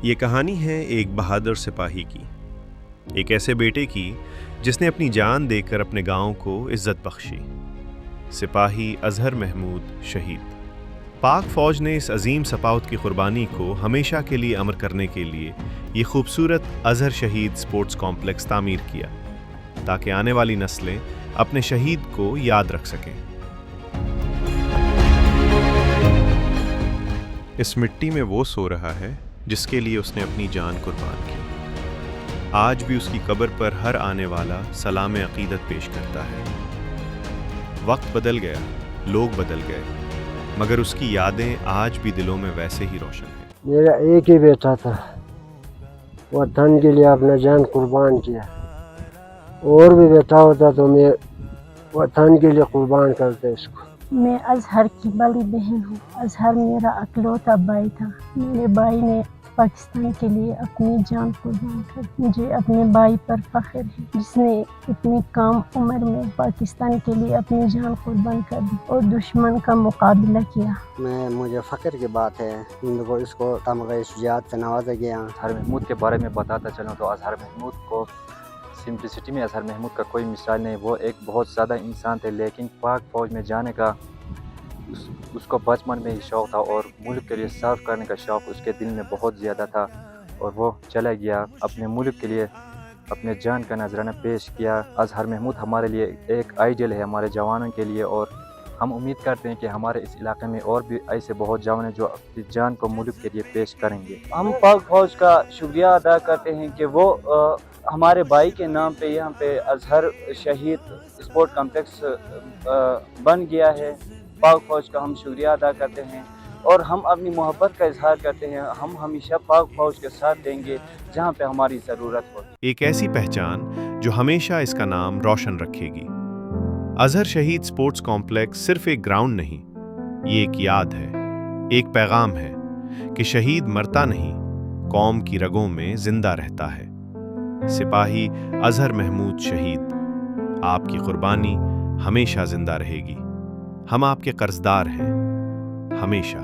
یہ کہانی ہے ایک بہادر سپاہی کی، ایک ایسے بیٹے کی جس نے اپنی جان دے کر اپنے گاؤں کو عزت بخشی۔ سپاہی اظہر محمود شہید۔ پاک فوج نے اس عظیم سپاہت کی قربانی کو ہمیشہ کے لیے امر کرنے کے لیے یہ خوبصورت اظہر شہید سپورٹس کمپلیکس تعمیر کیا تاکہ آنے والی نسلیں اپنے شہید کو یاد رکھ سکیں۔ اس مٹی میں وہ سو رہا ہے جس کے لیے اس نے اپنی جان قربان کی۔ آج بھی اس کی قبر پر ہر آنے والا سلام عقیدت پیش کرتا ہے۔ وقت بدل گیا، لوگ بدل گئے، مگر اس کی یادیں آج بھی دلوں میں ویسے ہی روشن ہیں۔ میرا ایک ہی بیٹا تھا، وطن کے لیے اپنا جان قربان کیا۔ اور بھی بیٹا ہوتا تو میں وطن کے لیے قربان کرتا اس کو۔ میں اظہر کی بڑی بہن ہوں۔ اظہر میرا اکلوتا بھائی تھا۔ میرے بھائی نے پاکستان کے لیے اپنی جان قربان کر دی۔ مجھے اپنے بھائی پر فخر ہے جس نے اتنی کم عمر میں پاکستان کے لیے اپنی جان قربان کر دی اور دشمن کا مقابلہ کیا۔ مجھے فخر کی بات ہے اس کو تمغہ شجاعت سے نوازا گیا۔ اظہر محمود کے بارے میں بتاتا چلوں تو اظہر محمود کو سمپلسٹی میں اظہر محمود کا کوئی مثال نہیں۔ وہ ایک بہت زیادہ انسان تھے، لیکن پاک فوج میں جانے کا اس کو بچپن میں ہی شوق تھا اور ملک کے لیے سرو کرنے کا شوق اس کے دل میں بہت زیادہ تھا، اور وہ چلا گیا اپنے ملک کے لیے اپنے جان کا نذرانہ پیش کیا۔ اظہر محمود ہمارے لیے ایک آئیڈیل ہے ہمارے جوانوں کے لیے، اور ہم امید کرتے ہیں کہ ہمارے اس علاقے میں اور بھی ایسے بہت جوان ہیں جو اپنی جان کو ملک کے لیے پیش کریں گے۔ ہم پاک فوج کا شکریہ ادا کرتے ہیں کہ وہ ہمارے بھائی کے نام پہ یہاں پہ اظہر شہید اسپورٹ کمپلیکس بن گیا ہے۔ پاک فوج کا ہم شکریہ ادا کرتے ہیں اور ہم اپنی محبت کا اظہار کرتے ہیں۔ ہم ہمیشہ پاک فوج کے ساتھ دیں گے جہاں پہ ہماری ضرورت ہو۔ ایک ایسی پہچان جو ہمیشہ اس کا نام روشن رکھے گی۔ اظہر شہید سپورٹس کمپلیکس صرف ایک گراؤنڈ نہیں، یہ ایک یاد ہے، ایک پیغام ہے کہ شہید مرتا نہیں، قوم کی رگوں میں زندہ رہتا ہے۔ سپاہی اظہر محمود شہید، آپ کی قربانی ہمیشہ زندہ رہے گی۔ ہم آپ کے قرضدار ہیں، ہمیشہ۔